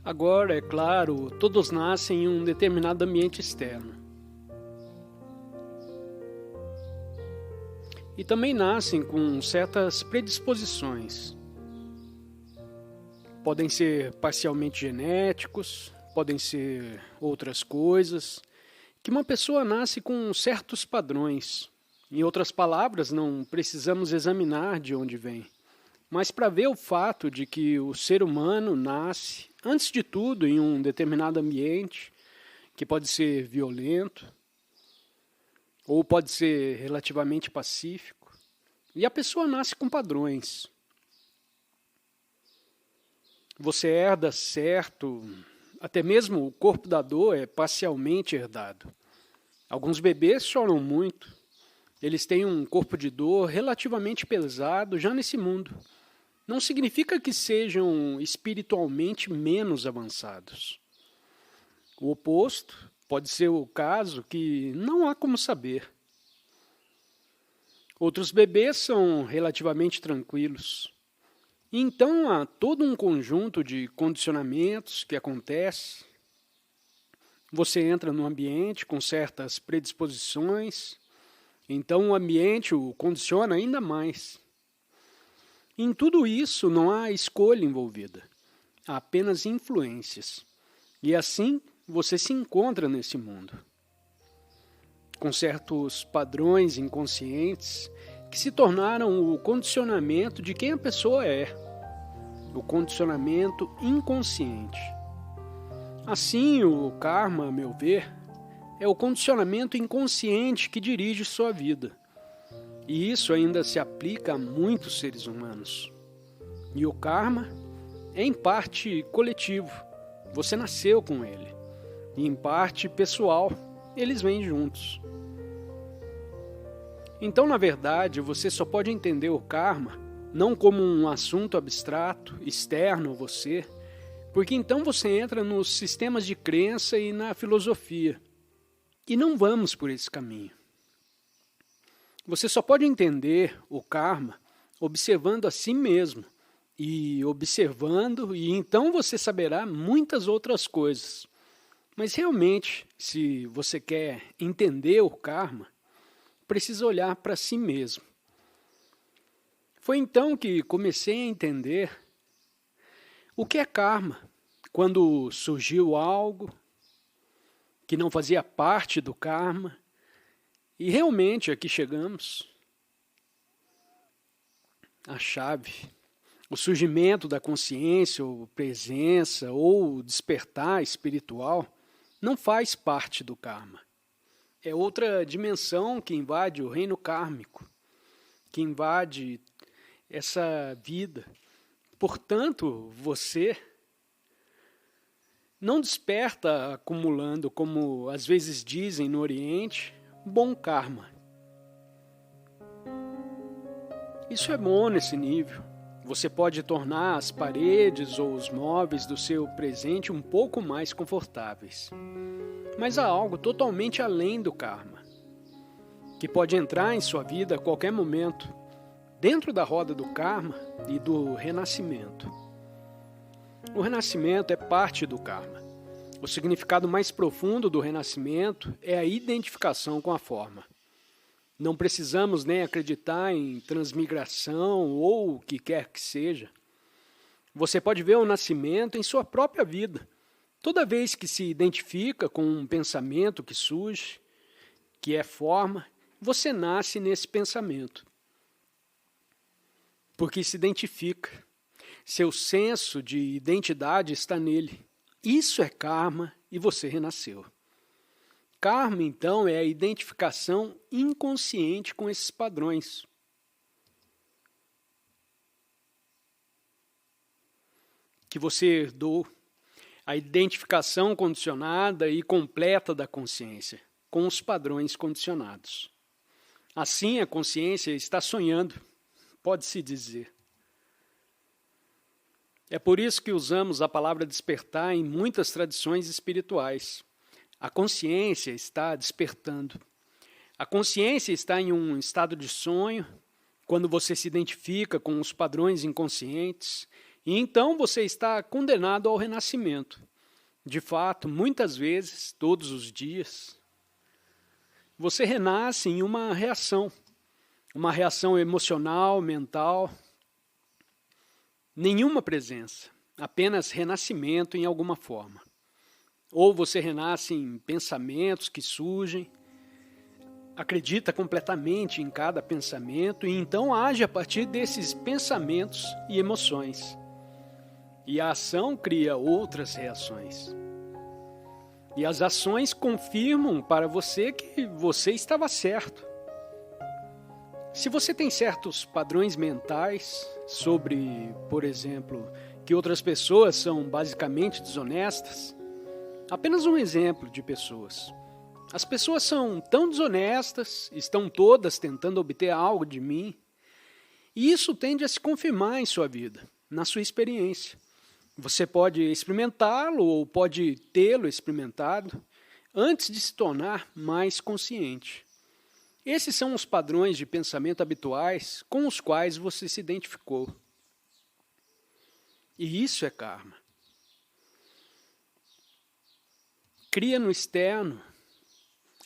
Agora, é claro, todos nascem em um determinado ambiente externo. E também nascem com certas predisposições. Podem ser parcialmente genéticos, podem ser outras coisas, que uma pessoa nasce com certos padrões. Em outras palavras, não precisamos examinar de onde vem, mas para ver o fato de que o ser humano nasce, antes de tudo, em um determinado ambiente, que pode ser violento, ou pode ser relativamente pacífico, e a pessoa nasce com padrões. Você herda certo, até mesmo o corpo da dor é parcialmente herdado. Alguns bebês choram muito, eles têm um corpo de dor relativamente pesado já nesse mundo. Não significa que sejam espiritualmente menos avançados. O oposto pode ser o caso que não há como saber. Outros bebês são relativamente tranquilos. E então há todo um conjunto de condicionamentos que acontece. Você entra no ambiente com certas predisposições, então o ambiente o condiciona ainda mais. Em tudo isso não há escolha envolvida, há apenas influências. E assim você se encontra nesse mundo, com certos padrões inconscientes que se tornaram o condicionamento de quem a pessoa é, o condicionamento inconsciente. Assim, o karma, a meu ver, é o condicionamento inconsciente que dirige sua vida. E isso ainda se aplica a muitos seres humanos. E o karma é em parte coletivo, você nasceu com ele. E em parte pessoal, eles vêm juntos. Então, na verdade, você só pode entender o karma não como um assunto abstrato, externo a você, porque então você entra nos sistemas de crença e na filosofia. E não vamos por esse caminho. Você só pode entender o karma observando a si mesmo, e observando, e então você saberá muitas outras coisas. Mas realmente, se você quer entender o karma, precisa olhar para si mesmo. Foi então que comecei a entender o que é karma, quando surgiu algo que não fazia parte do karma, e realmente aqui chegamos. A chave, o surgimento da consciência, ou presença, ou despertar espiritual, não faz parte do karma. É outra dimensão que invade o reino kármico, que invade essa vida. Portanto, você não desperta acumulando, como às vezes dizem no Oriente, bom karma. Isso é bom nesse nível. Você pode tornar as paredes ou os móveis do seu presente um pouco mais confortáveis. Mas há algo totalmente além do karma, que pode entrar em sua vida a qualquer momento, dentro da roda do karma e do renascimento. O renascimento é parte do karma. O significado mais profundo do renascimento é a identificação com a forma. Não precisamos nem acreditar em transmigração ou o que quer que seja. Você pode ver o nascimento em sua própria vida. Toda vez que se identifica com um pensamento que surge, que é forma, você nasce nesse pensamento. Porque se identifica. Seu senso de identidade está nele. Isso é karma e você renasceu. Karma, então, é a identificação inconsciente com esses padrões. Que você herdou, a identificação condicionada e completa da consciência, com os padrões condicionados. Assim, a consciência está sonhando, pode-se dizer. É por isso que usamos a palavra despertar em muitas tradições espirituais. A consciência está despertando. A consciência está em um estado de sonho, quando você se identifica com os padrões inconscientes E então você está condenado ao renascimento. De fato, muitas vezes, todos os dias, você renasce em uma reação emocional, mental, nenhuma presença, apenas renascimento em alguma forma. Ou você renasce em pensamentos que surgem, acredita completamente em cada pensamento e então age a partir desses pensamentos e emoções. E a ação cria outras reações. E as ações confirmam para você que você estava certo. Se você tem certos padrões mentais sobre, por exemplo, que outras pessoas são basicamente desonestas, apenas um exemplo de pessoas. As pessoas são tão desonestas, estão todas tentando obter algo de mim, e isso tende a se confirmar em sua vida, na sua experiência. Você pode experimentá-lo ou pode tê-lo experimentado antes de se tornar mais consciente. Esses são os padrões de pensamento habituais com os quais você se identificou. E isso é karma. Cria no externo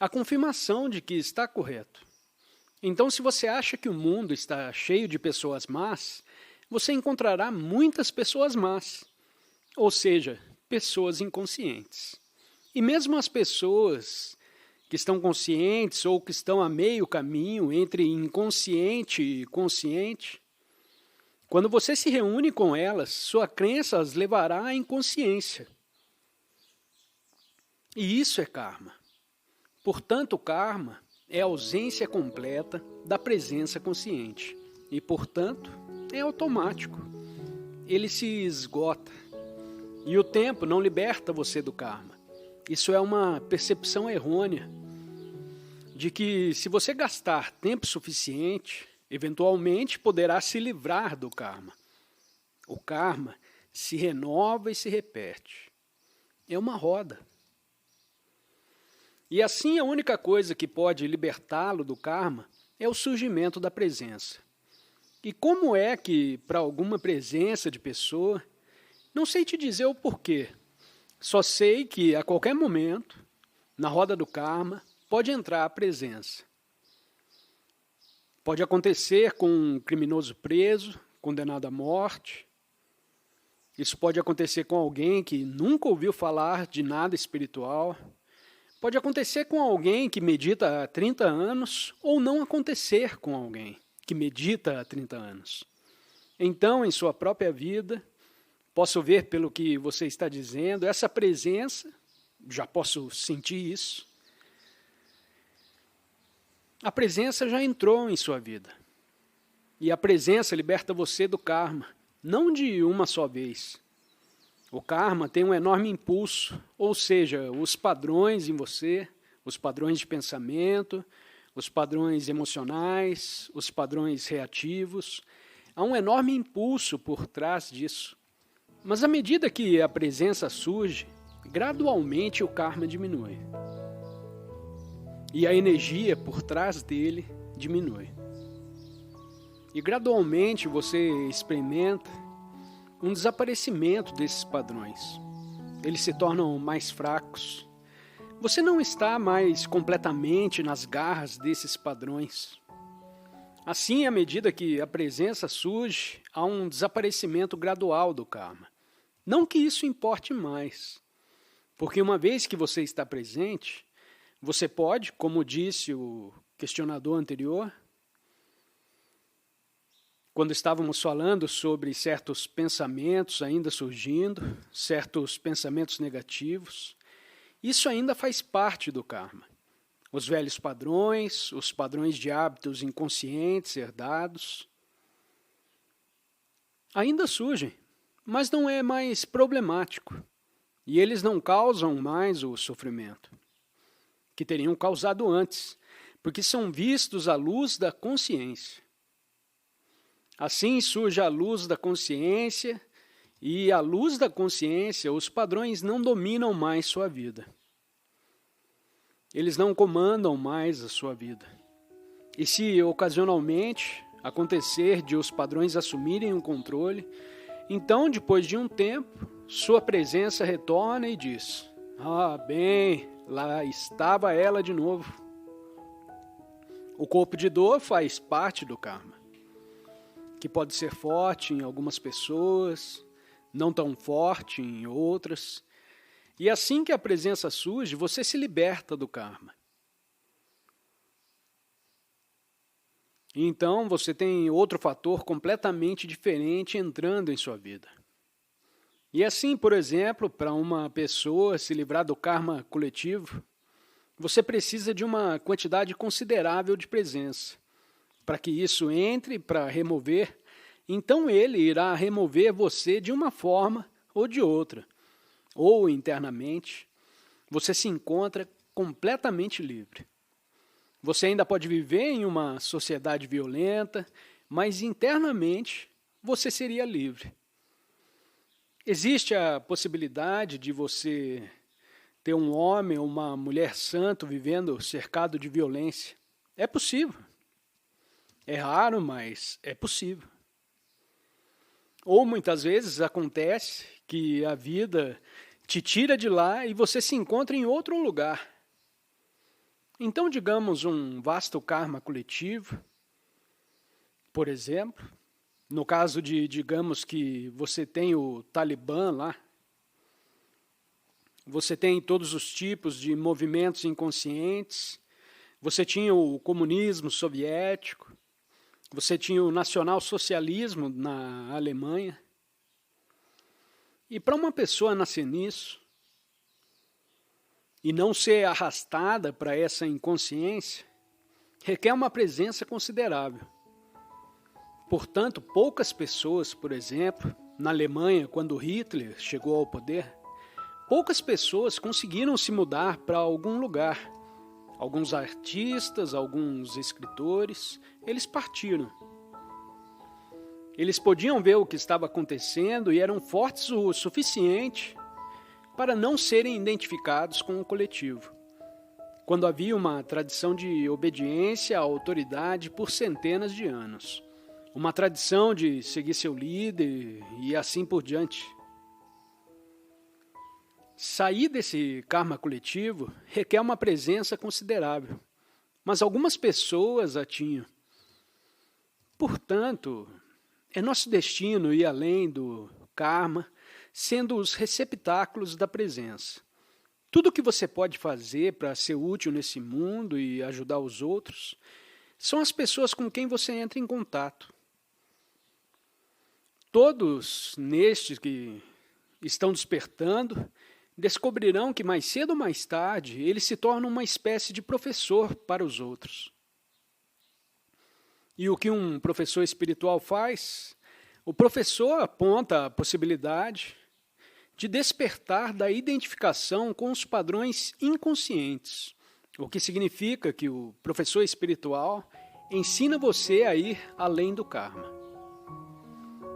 a confirmação de que está correto. Então, se você acha que o mundo está cheio de pessoas más, você encontrará muitas pessoas más, ou seja, pessoas inconscientes. E mesmo as pessoas que estão conscientes ou que estão a meio caminho entre inconsciente e consciente, quando você se reúne com elas, sua crença as levará à inconsciência. E isso é karma. Portanto, o karma é a ausência completa da presença consciente. E, portanto, é automático. Ele se esgota. E o tempo não liberta você do karma. Isso é uma percepção errônea de que, se você gastar tempo suficiente, eventualmente poderá se livrar do karma. O karma se renova e se repete. É uma roda. E assim a única coisa que pode libertá-lo do karma é o surgimento da presença. E como é que, para alguma presença de pessoa, não sei te dizer o porquê, só sei que a qualquer momento, na roda do karma, pode entrar a presença. Pode acontecer com um criminoso preso, condenado à morte. Isso pode acontecer com alguém que nunca ouviu falar de nada espiritual. Pode acontecer com alguém que medita há 30 anos ou não acontecer com alguém que medita há 30 anos. Então, em sua própria vida, posso ver pelo que você está dizendo, essa presença, já posso sentir isso, a presença já entrou em sua vida. E a presença liberta você do karma, não de uma só vez. O karma tem um enorme impulso, ou seja, os padrões em você, os padrões de pensamento, os padrões emocionais, os padrões reativos. Há um enorme impulso por trás disso. Mas à medida que a presença surge, gradualmente o karma diminui. E a energia por trás dele diminui. E gradualmente você experimenta um desaparecimento desses padrões. Eles se tornam mais fracos. Você não está mais completamente nas garras desses padrões. Assim, à medida que a presença surge, há um desaparecimento gradual do karma. Não que isso importe mais, porque uma vez que você está presente, você pode, como disse o questionador anterior, quando estávamos falando sobre certos pensamentos ainda surgindo, certos pensamentos negativos, isso ainda faz parte do karma. Os velhos padrões, os padrões de hábitos inconscientes herdados, ainda surgem, mas não é mais problemático. E eles não causam mais o sofrimento que teriam causado antes, porque são vistos à luz da consciência. Assim surge a luz da consciência, e à luz da consciência os padrões não dominam mais sua vida. Eles não comandam mais a sua vida. E se ocasionalmente acontecer de os padrões assumirem o controle, Então, depois de um tempo, sua presença retorna e diz: ah, bem, lá estava ela de novo. O corpo de dor faz parte do karma, que pode ser forte em algumas pessoas, não tão forte em outras. E assim que a presença surge, você se liberta do karma. Então, você tem outro fator completamente diferente entrando em sua vida. E assim, por exemplo, para uma pessoa se livrar do karma coletivo, você precisa de uma quantidade considerável de presença. Para que isso entre para remover, então ele irá remover você de uma forma ou de outra. Ou internamente, você se encontra completamente livre. Você ainda pode viver em uma sociedade violenta, mas internamente você seria livre. Existe a possibilidade de você ter um homem ou uma mulher santo vivendo cercado de violência. É possível. É raro, mas é possível. Ou muitas vezes acontece que a vida te tira de lá e você se encontra em outro lugar. Então, digamos, um vasto karma coletivo, por exemplo, no caso de, digamos que você tem o Talibã lá, você tem todos os tipos de movimentos inconscientes, você tinha o comunismo soviético, você tinha o nacionalsocialismo na Alemanha. E para uma pessoa nascer nisso, e não ser arrastada para essa inconsciência, requer uma presença considerável. Portanto, poucas pessoas, por exemplo, na Alemanha, quando Hitler chegou ao poder, poucas pessoas conseguiram se mudar para algum lugar. Alguns artistas, alguns escritores, eles partiram. Eles podiam ver o que estava acontecendo e eram fortes o suficiente para não serem identificados com o coletivo, quando havia uma tradição de obediência à autoridade por centenas de anos, uma tradição de seguir seu líder e assim por diante. Sair desse karma coletivo requer uma presença considerável, mas algumas pessoas a tinham. Portanto, é nosso destino ir além do karma, sendo os receptáculos da presença. Tudo o que você pode fazer para ser útil nesse mundo e ajudar os outros são as pessoas com quem você entra em contato. Todos nestes que estão despertando descobrirão que mais cedo ou mais tarde eles se tornam uma espécie de professor para os outros. E o que um professor espiritual faz? O professor aponta a possibilidade de despertar da identificação com os padrões inconscientes, o que significa que o professor espiritual ensina você a ir além do karma.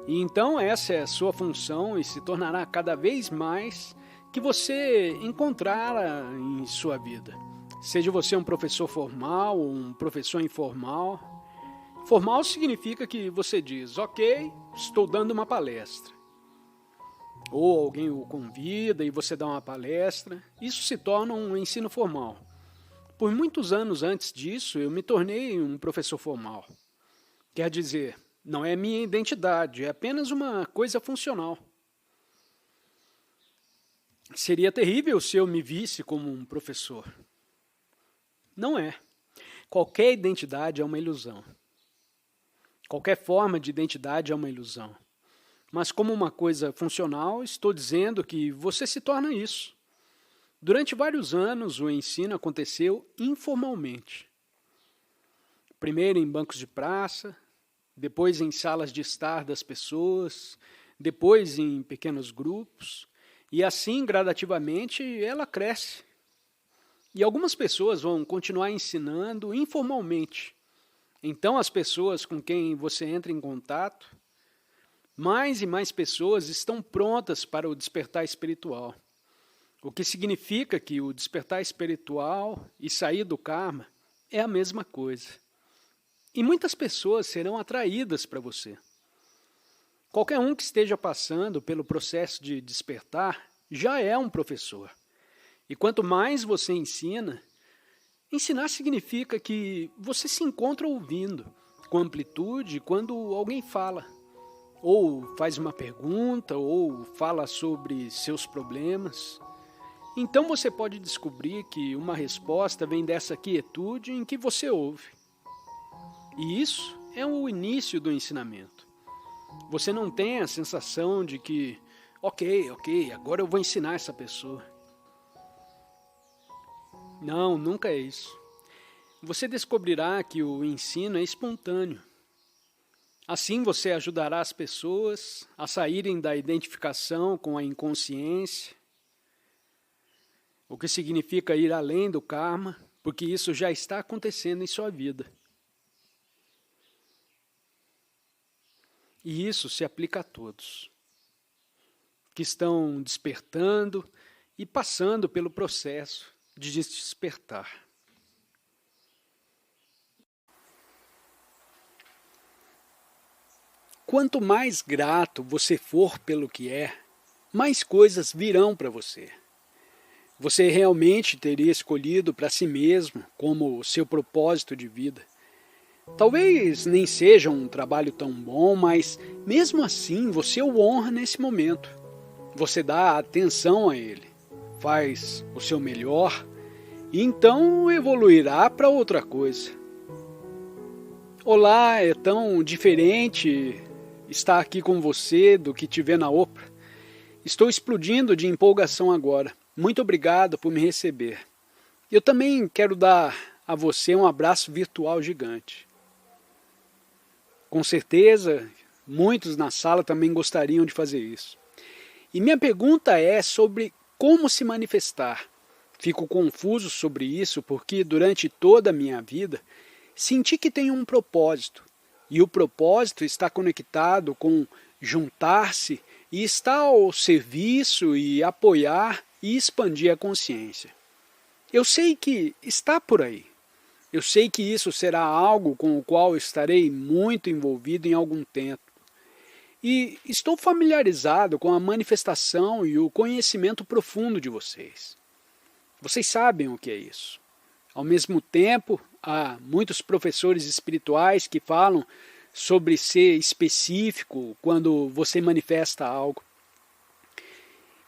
E então essa é a sua função e se tornará cada vez mais que você encontrar em sua vida. Seja você um professor formal ou um professor informal. Formal significa que você diz, ok, estou dando uma palestra. Ou alguém o convida e você dá uma palestra. Isso se torna um ensino formal. Por muitos anos antes disso, eu me tornei um professor formal. Quer dizer, não é minha identidade, é apenas uma coisa funcional. Seria terrível se eu me visse como um professor. Não é. Qualquer identidade é uma ilusão. Qualquer forma de identidade é uma ilusão. Mas como uma coisa funcional, estou dizendo que você se torna isso. Durante vários anos, o ensino aconteceu informalmente. Primeiro em bancos de praça, depois em salas de estar das pessoas, depois em pequenos grupos, e assim, gradativamente, ela cresce. E algumas pessoas vão continuar ensinando informalmente. Então, as pessoas com quem você entra em contato, mais e mais pessoas estão prontas para o despertar espiritual. O que significa que o despertar espiritual e sair do karma é a mesma coisa. E muitas pessoas serão atraídas para você. Qualquer um que esteja passando pelo processo de despertar já é um professor. E quanto mais você ensina, ensinar significa que você se encontra ouvindo com amplitude quando alguém fala, ou faz uma pergunta, ou fala sobre seus problemas. Então você pode descobrir que uma resposta vem dessa quietude em que você ouve. E isso é o início do ensinamento. Você não tem a sensação de que, ok, agora eu vou ensinar essa pessoa. Não, nunca é isso. Você descobrirá que o ensino é espontâneo. Assim você ajudará as pessoas a saírem da identificação com a inconsciência, o que significa ir além do karma, porque isso já está acontecendo em sua vida. E isso se aplica a todos que estão despertando e passando pelo processo de despertar. Quanto mais grato você for pelo que é, mais coisas virão para você. Você realmente teria escolhido para si mesmo como seu propósito de vida. Talvez nem seja um trabalho tão bom, mas mesmo assim você o honra nesse momento. Você dá atenção a ele, faz o seu melhor e então evoluirá para outra coisa. Olá, é tão diferente estar aqui com você do que te ver na Oprah. Estou explodindo de empolgação agora. Muito obrigado por me receber. Eu também quero dar a você um abraço virtual gigante. Com certeza, muitos na sala também gostariam de fazer isso. E minha pergunta é sobre como se manifestar. Fico confuso sobre isso porque durante toda a minha vida senti que tenho um propósito. E o propósito está conectado com juntar-se e estar ao serviço e apoiar e expandir a consciência. Eu sei que está por aí. Eu sei que isso será algo com o qual estarei muito envolvido em algum tempo. E estou familiarizado com a manifestação e o conhecimento profundo de vocês. Vocês sabem o que é isso. Ao mesmo tempo, há muitos professores espirituais que falam sobre ser específico quando você manifesta algo.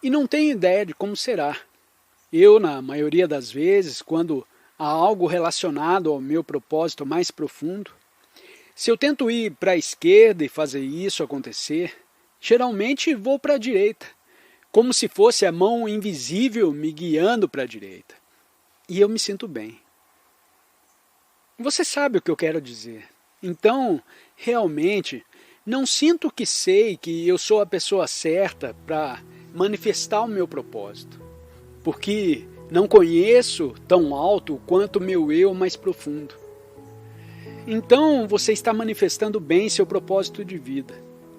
E não tenho ideia de como será. Eu, na maioria das vezes, quando há algo relacionado ao meu propósito mais profundo, se eu tento ir para a esquerda e fazer isso acontecer, geralmente vou para a direita, como se fosse a mão invisível me guiando para a direita. E eu me sinto bem. Você sabe o que eu quero dizer. Então, realmente, não sinto que sei que eu sou a pessoa certa para manifestar o meu propósito, porque não conheço tão alto quanto o meu eu mais profundo. Então, você está manifestando bem seu propósito de vida.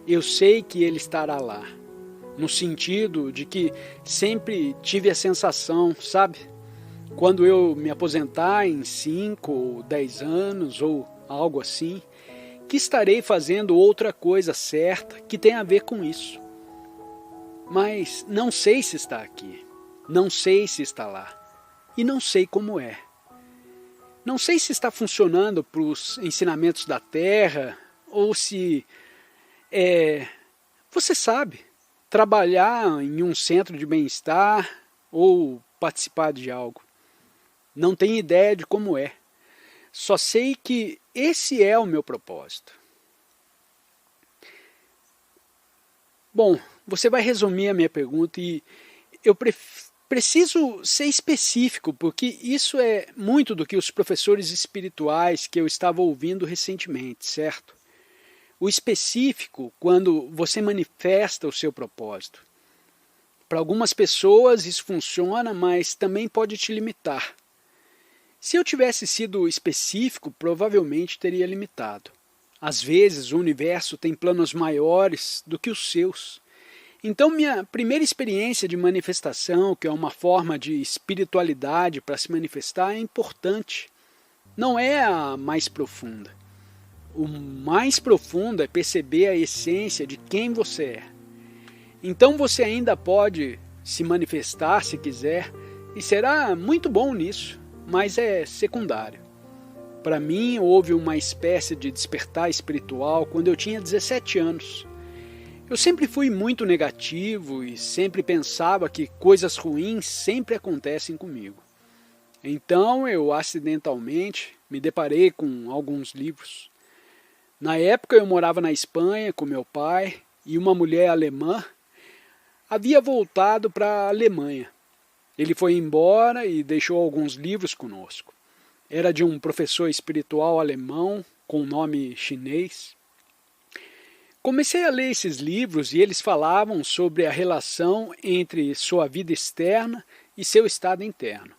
Eu sei que ele estará lá, no sentido de que sempre tive a sensação, sabe? Quando eu me aposentar em 5 ou 10 anos ou algo assim, que estarei fazendo outra coisa certa que tem a ver com isso. Mas não sei se está aqui, não sei se está lá, e não sei como é. Não sei se está funcionando para os ensinamentos da Terra, ou se você sabe, trabalhar em um centro de bem-estar ou participar de algo. Não tenho ideia de como é. Só sei que esse é o meu propósito. Bom, você vai resumir a minha pergunta e eu preciso ser específico, porque isso é muito do que os professores espirituais que eu estava ouvindo recentemente, certo? O específico quando você manifesta o seu propósito. Para algumas pessoas isso funciona, mas também pode te limitar. Se eu tivesse sido específico, provavelmente teria limitado. Às vezes o universo tem planos maiores do que os seus. Então minha primeira experiência de manifestação, que é uma forma de espiritualidade para se manifestar, é importante. Não é a mais profunda. o mais profundo é perceber a essência de quem você é. Então você ainda pode se manifestar se quiser, e será muito bom nisso, mas é secundário. Para mim, houve uma espécie de despertar espiritual quando eu tinha 17 anos. Eu sempre fui muito negativo e sempre pensava que coisas ruins sempre acontecem comigo. Então eu acidentalmente me deparei com alguns livros. Na época eu morava na Espanha com meu pai e uma mulher alemã havia voltado para a Alemanha. Ele foi embora e deixou alguns livros conosco. Era de um professor espiritual alemão com nome chinês. Comecei a ler esses livros e eles falavam sobre a relação entre sua vida externa e seu estado interno.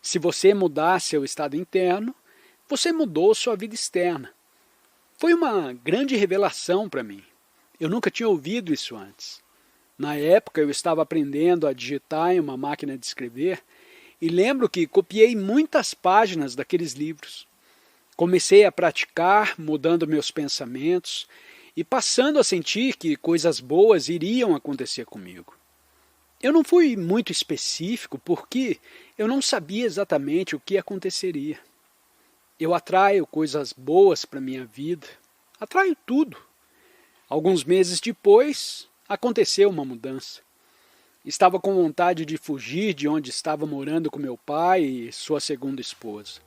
Se você mudar seu estado interno, você mudou sua vida externa. Foi uma grande revelação para mim. Eu nunca tinha ouvido isso antes. Na época eu estava aprendendo a digitar em uma máquina de escrever e lembro que copiei muitas páginas daqueles livros. Comecei a praticar, mudando meus pensamentos e passando a sentir que coisas boas iriam acontecer comigo. Eu não fui muito específico porque eu não sabia exatamente o que aconteceria. Eu atraio coisas boas para minha vida, atraio tudo. Alguns meses depois, aconteceu uma mudança. Estava com vontade de fugir de onde estava morando com meu pai e sua segunda esposa.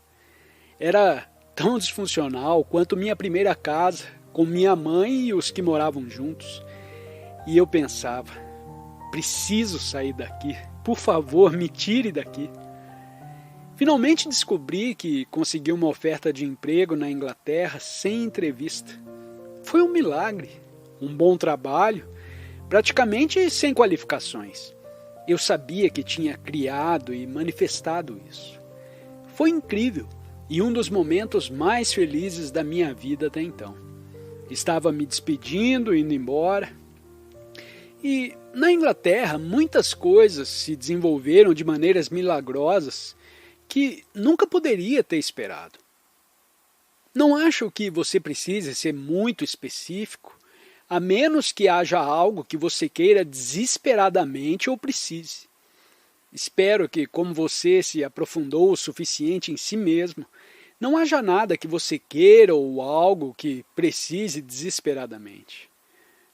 Era tão disfuncional quanto minha primeira casa, com minha mãe e os que moravam juntos. E eu pensava, preciso sair daqui, por favor, me tire daqui. Finalmente descobri que consegui uma oferta de emprego na Inglaterra sem entrevista. Foi um milagre, um bom trabalho, praticamente sem qualificações. Eu sabia que tinha criado e manifestado isso. Foi incrível e um dos momentos mais felizes da minha vida até então. Estava me despedindo, indo embora. E na Inglaterra muitas coisas se desenvolveram de maneiras milagrosas que nunca poderia ter esperado. Não acho que você precise ser muito específico, a menos que haja algo que você queira desesperadamente ou precise. Espero que, como você se aprofundou o suficiente em si mesmo, não haja nada que você queira ou algo que precise desesperadamente.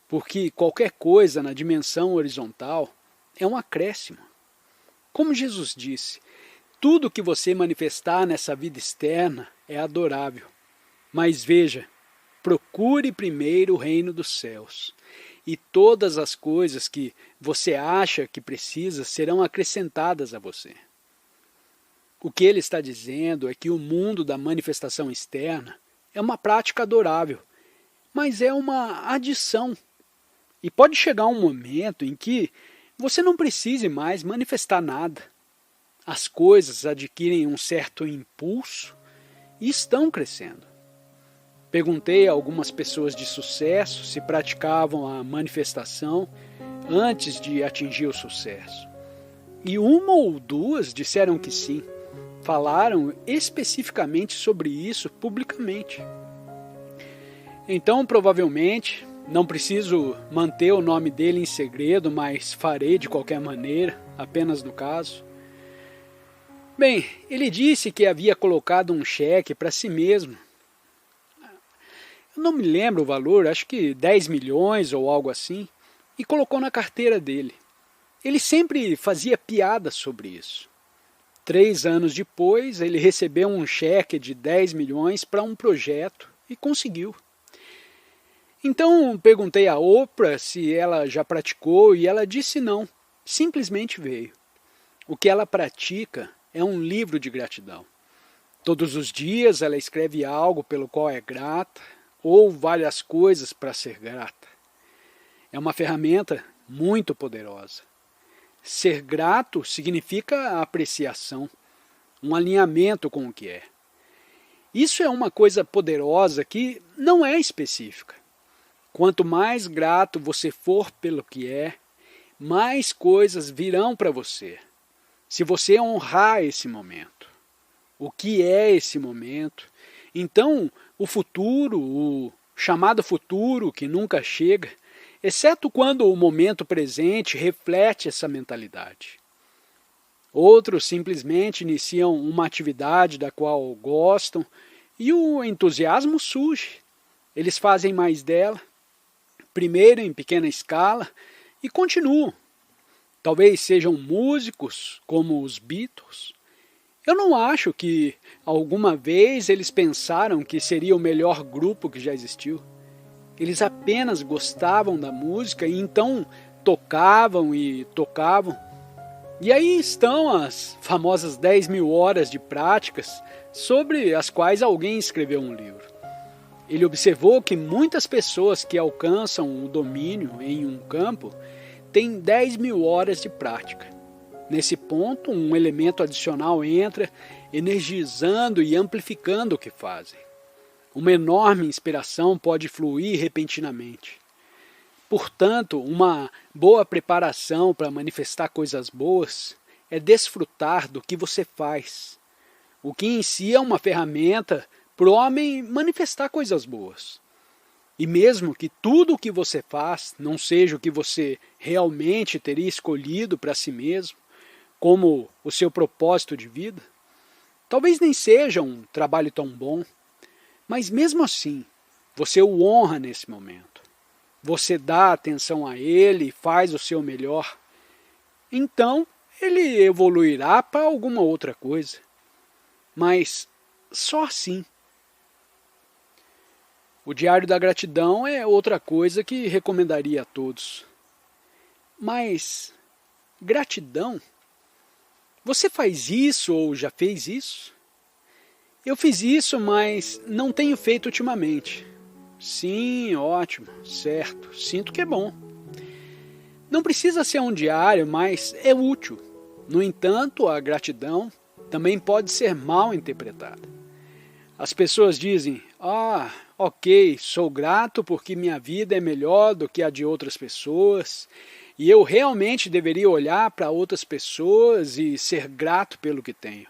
Porque qualquer coisa na dimensão horizontal é um acréscimo. Como Jesus disse, tudo que você manifestar nessa vida externa é adorável. Mas veja, procure primeiro o reino dos céus, e todas as coisas que você acha que precisa serão acrescentadas a você. O que ele está dizendo é que o mundo da manifestação externa é uma prática adorável, mas é uma adição. E pode chegar um momento em que você não precise mais manifestar nada. As coisas adquirem um certo impulso e estão crescendo. Perguntei a algumas pessoas de sucesso se praticavam a manifestação antes de atingir o sucesso. E uma ou duas disseram que sim. Falaram especificamente sobre isso publicamente. Então, provavelmente, não preciso manter o nome dele em segredo, mas farei de qualquer maneira, apenas no caso. Bem, ele disse que havia colocado um cheque para si mesmo. Eu não me lembro o valor, acho que 10 milhões ou algo assim, e colocou na carteira dele. Ele sempre fazia piadas sobre isso. 3 anos depois, ele recebeu um cheque de 10 milhões para um projeto e conseguiu. Então perguntei a Oprah se ela já praticou e ela disse não, simplesmente veio. O que ela pratica é um livro de gratidão. Todos os dias ela escreve algo pelo qual é grata, ou várias coisas para ser grata. É uma ferramenta muito poderosa. Ser grato significa apreciação, um alinhamento com o que é. Isso é uma coisa poderosa que não é específica. Quanto mais grato você for pelo que é, mais coisas virão para você. Se você honrar esse momento, o que é esse momento, Então, o futuro, o chamado futuro que nunca chega, exceto quando o momento presente reflete essa mentalidade. Outros simplesmente iniciam uma atividade da qual gostam e o entusiasmo surge. Eles fazem mais dela, primeiro em pequena escala, e continuam. Talvez sejam músicos, como os Beatles. Eu não acho que alguma vez eles pensaram que seria o melhor grupo que já existiu. Eles apenas gostavam da música e então tocavam e tocavam. E aí estão as famosas 10.000 horas de práticas sobre as quais alguém escreveu um livro. Ele observou que muitas pessoas que alcançam o domínio em um campo têm 10.000 horas de prática. Nesse ponto, um elemento adicional entra, energizando e amplificando o que fazem. Uma enorme inspiração pode fluir repentinamente. Portanto, uma boa preparação para manifestar coisas boas é desfrutar do que você faz, o que em si é uma ferramenta para o homem manifestar coisas boas. E mesmo que tudo o que você faz não seja o que você realmente teria escolhido para si mesmo, como o seu propósito de vida, talvez nem seja um trabalho tão bom, mas mesmo assim, você o honra nesse momento. Você dá atenção a ele e faz o seu melhor. Então, ele evoluirá para alguma outra coisa. Mas só assim. O Diário da Gratidão é outra coisa que recomendaria a todos. Mas, gratidão? Você faz isso ou já fez isso? Eu fiz isso, mas não tenho feito ultimamente. Sim, ótimo, certo, sinto que é bom. Não precisa ser um diário, mas é útil. No entanto, a gratidão também pode ser mal interpretada. As pessoas dizem, ok, sou grato porque minha vida é melhor do que a de outras pessoas e eu realmente deveria olhar para outras pessoas e ser grato pelo que tenho.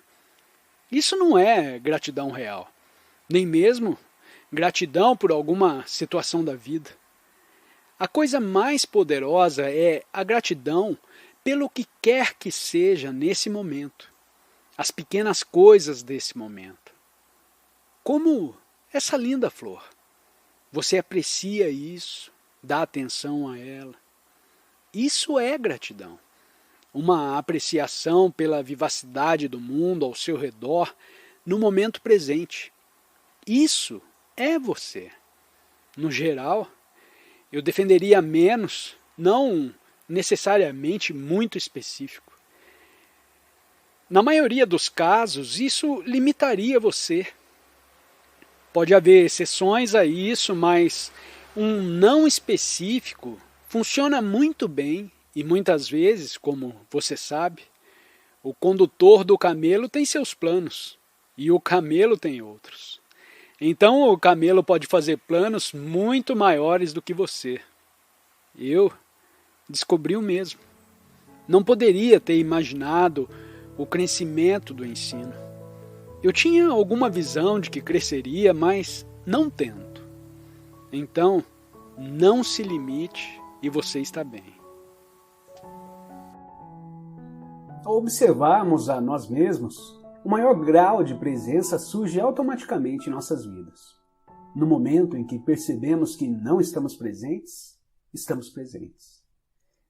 Isso não é gratidão real, nem mesmo gratidão por alguma situação da vida. A coisa mais poderosa é a gratidão pelo que quer que seja nesse momento, as pequenas coisas desse momento. Como essa linda flor. Você aprecia isso, dá atenção a ela. Isso é gratidão. Uma apreciação pela vivacidade do mundo ao seu redor no momento presente. Isso é você. No geral, eu defenderia menos, não necessariamente muito específico. Na maioria dos casos, isso limitaria você. Pode haver exceções a isso, mas um não específico funciona muito bem. E muitas vezes, como você sabe, o condutor do camelo tem seus planos e o camelo tem outros. Então o camelo pode fazer planos muito maiores do que você. Eu descobri o mesmo. Não poderia ter imaginado o crescimento do ensino. Eu tinha alguma visão de que cresceria, mas não tanto. Então, não se limite e você está bem. Ao observarmos a nós mesmos, o maior grau de presença surge automaticamente em nossas vidas. No momento em que percebemos que não estamos presentes, estamos presentes.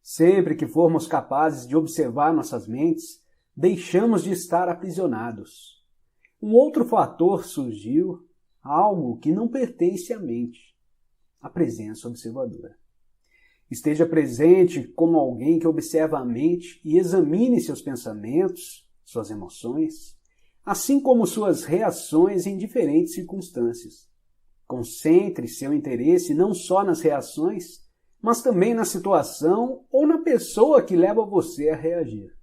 Sempre que formos capazes de observar nossas mentes, deixamos de estar aprisionados. Um outro fator surgiu, algo que não pertence à mente, a presença observadora. Esteja presente como alguém que observa a mente e examine seus pensamentos, suas emoções, assim como suas reações em diferentes circunstâncias. Concentre seu interesse não só nas reações, mas também na situação ou na pessoa que leva você a reagir.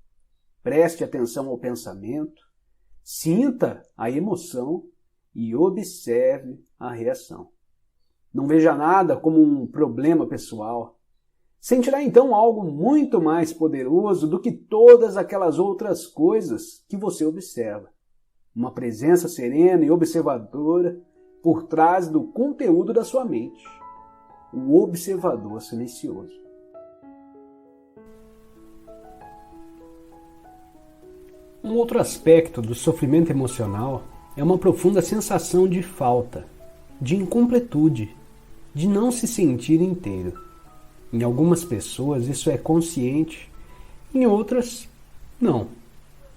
Preste atenção ao pensamento, sinta a emoção e observe a reação. Não veja nada como um problema pessoal. Sentirá então algo muito mais poderoso do que todas aquelas outras coisas que você observa. uma presença serena e observadora por trás do conteúdo da sua mente, o observador silencioso. Um outro aspecto do sofrimento emocional é uma profunda sensação de falta, de incompletude, de não se sentir inteiro. Em algumas pessoas isso é consciente, em outras, não.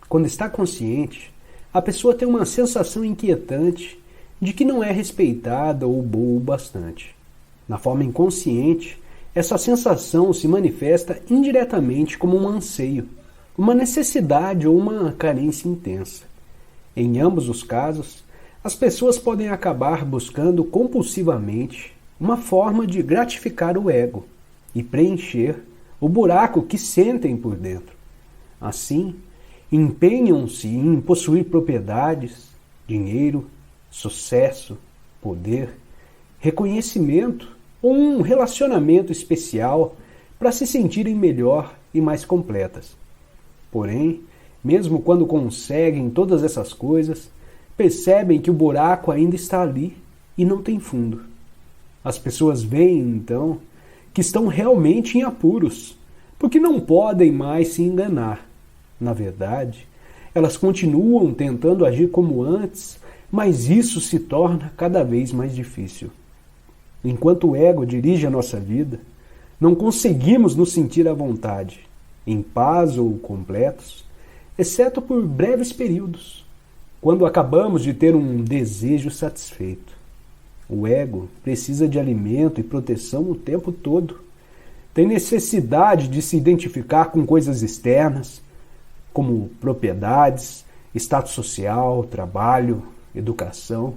Quando está consciente, a pessoa tem uma sensação inquietante de que não é respeitada ou boa o bastante. Na forma inconsciente, essa sensação se manifesta indiretamente como um anseio, uma necessidade ou uma carência intensa. Em ambos os casos, as pessoas podem acabar buscando compulsivamente uma forma de gratificar o ego e preencher o buraco que sentem por dentro. Assim, empenham-se em possuir propriedades, dinheiro, sucesso, poder, reconhecimento ou um relacionamento especial para se sentirem melhor e mais completas. Porém, mesmo quando conseguem todas essas coisas, percebem que o buraco ainda está ali e não tem fundo. As pessoas veem, então, que estão realmente em apuros, porque não podem mais se enganar. Na verdade, elas continuam tentando agir como antes, mas isso se torna cada vez mais difícil. Enquanto o ego dirige a nossa vida, não conseguimos nos sentir à vontade, em paz ou completos, exceto por breves períodos, quando acabamos de ter um desejo satisfeito. O ego precisa de alimento e proteção o tempo todo. Tem necessidade de se identificar com coisas externas, como propriedades, status social, trabalho, educação,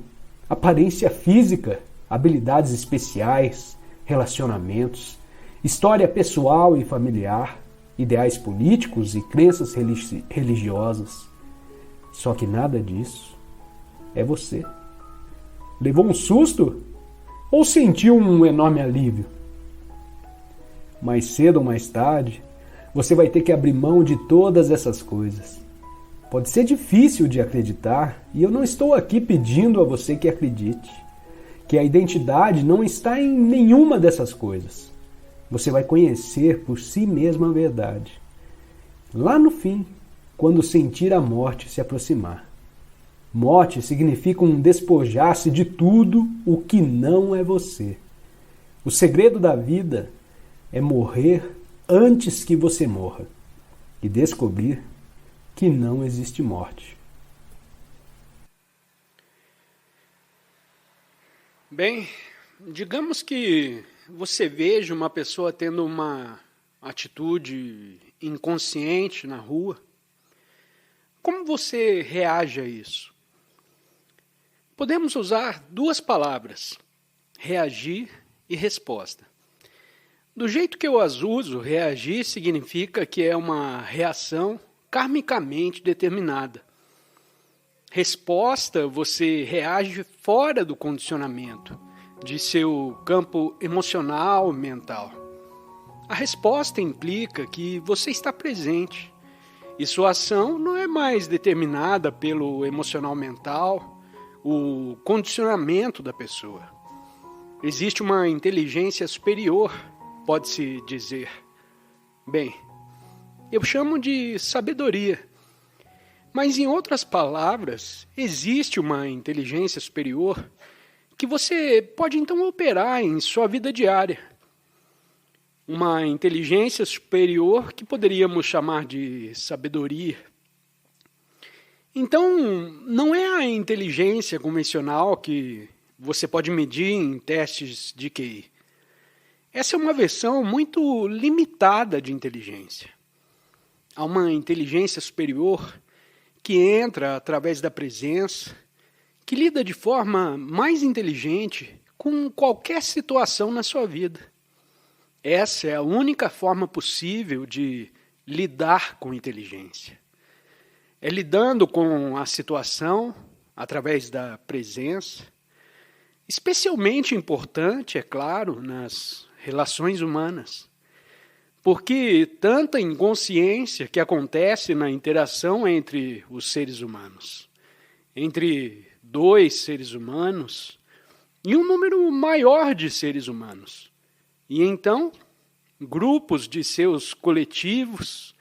aparência física, habilidades especiais, relacionamentos, história pessoal e familiar, ideais políticos e crenças religiosas. Só que nada disso é você. Levou um susto? Ou sentiu um enorme alívio? Mais cedo ou mais tarde, você vai ter que abrir mão de todas essas coisas. Pode ser difícil de acreditar, e eu não estou aqui pedindo a você que acredite, que a identidade não está em nenhuma dessas coisas. Você vai conhecer por si mesmo a verdade. Lá no fim, quando sentir a morte se aproximar. Morte significa um despojar-se de tudo o que não é você. O segredo da vida é morrer antes que você morra e descobrir que não existe morte. Bem, digamos que você veja uma pessoa tendo uma atitude inconsciente na rua. Como você reage a isso? Podemos usar duas palavras, reagir e resposta. Do jeito que eu as uso, reagir significa que é uma reação karmicamente determinada. Resposta, você reage fora do condicionamento, de seu campo emocional, mental. A resposta implica que você está presente, e sua ação não é mais determinada pelo emocional mental, o condicionamento da pessoa. Existe uma inteligência superior, pode-se dizer. Bem, eu chamo de sabedoria. Mas, em outras palavras, existe uma inteligência superior que você pode então operar em sua vida diária. Uma inteligência superior que poderíamos chamar de sabedoria. Então, não é a inteligência convencional que você pode medir em testes de QI. Essa é uma versão muito limitada de inteligência. Há uma inteligência superior que entra através da presença, que lida de forma mais inteligente com qualquer situação na sua vida. Essa é a única forma possível de lidar com inteligência. É lidando com a situação através da presença, especialmente importante, é claro, nas relações humanas. Porque tanta inconsciência que acontece na interação entre os seres humanos, entre 2 seres humanos e um número maior de seres humanos. E então, grupos de seus coletivos,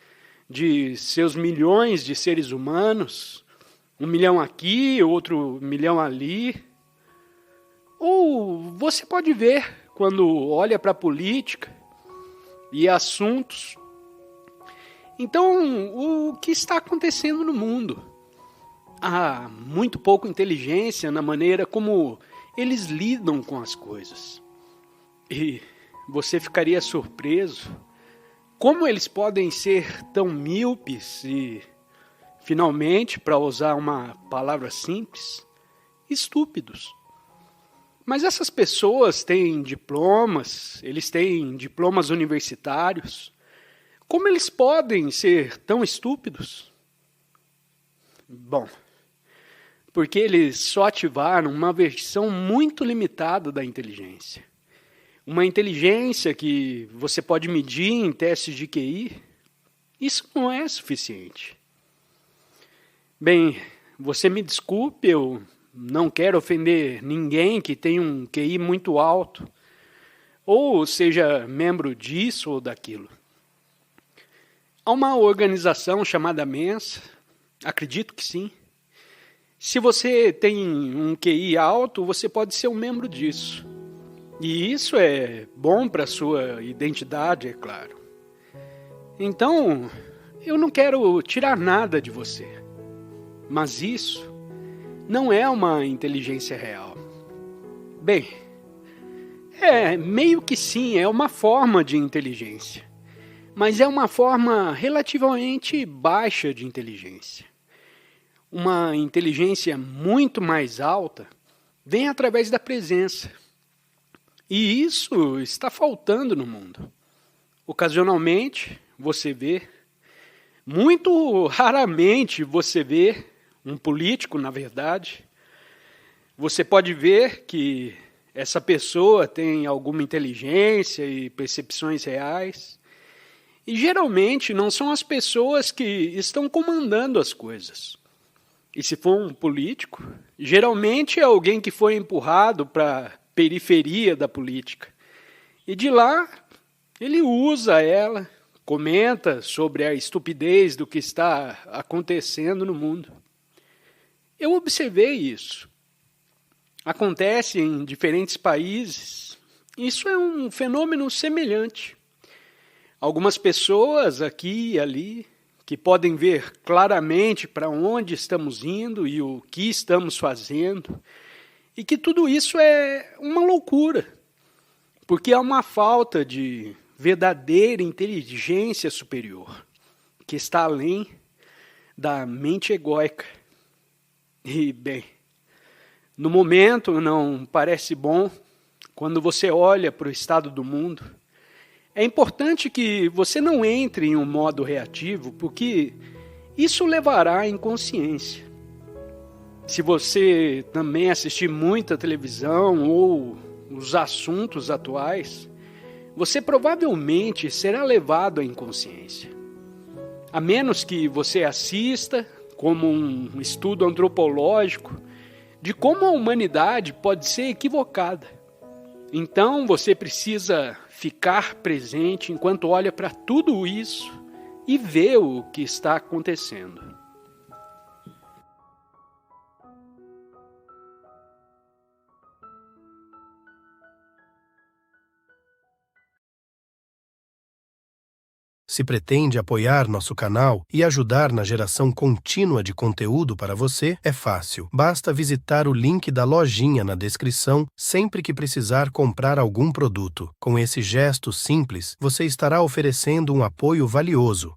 de seus milhões de seres humanos, 1 milhão aqui, outro 1 milhão ali. Ou você pode ver, quando olha para a política e assuntos, então, o que está acontecendo no mundo? Há muito pouca inteligência na maneira como eles lidam com as coisas. E você ficaria surpreso como eles podem ser tão míopes e, finalmente, para usar uma palavra simples, estúpidos. Mas essas pessoas têm diplomas, eles têm diplomas universitários. Como eles podem ser tão estúpidos? Bom, porque eles só ativaram uma versão muito limitada da inteligência. Uma inteligência que você pode medir em testes de QI, isso não é suficiente. Bem, você me desculpe, eu não quero ofender ninguém que tem um QI muito alto, ou seja membro disso ou daquilo. Há uma organização chamada Mensa, acredito que sim. Se você tem um QI alto, você pode ser um membro disso. E isso é bom para a sua identidade, é claro. Então, eu não quero tirar nada de você. Mas isso não é uma inteligência real. Bem, meio que sim, é uma forma de inteligência. Mas é uma forma relativamente baixa de inteligência. Uma inteligência muito mais alta vem através da presença. E isso está faltando no mundo. Ocasionalmente, você vê, muito raramente você vê um político, na verdade. Você pode ver que essa pessoa tem alguma inteligência e percepções reais. E geralmente não são as pessoas que estão comandando as coisas. E se for um político, geralmente é alguém que foi empurrado para a periferia da política. E de lá, ele usa ela, comenta sobre a estupidez do que está acontecendo no mundo. Eu observei isso. Acontece em diferentes países. Isso é um fenômeno semelhante. Algumas pessoas aqui e ali que podem ver claramente para onde estamos indo e o que estamos fazendo, e que tudo isso é uma loucura, porque há uma falta de verdadeira inteligência superior, que está além da mente egóica. E, bem, no momento não parece bom, quando você olha para o estado do mundo. É importante que você não entre em um modo reativo, porque isso levará à inconsciência. Se você também assistir muita televisão ou os assuntos atuais, você provavelmente será levado à inconsciência. A menos que você assista, como um estudo antropológico, de como a humanidade pode ser equivocada. Então você precisa ficar presente enquanto olha para tudo isso e vê o que está acontecendo. Se pretende apoiar nosso canal e ajudar na geração contínua de conteúdo para você, é fácil. Basta visitar o link da lojinha na descrição sempre que precisar comprar algum produto. Com esse gesto simples, você estará oferecendo um apoio valioso.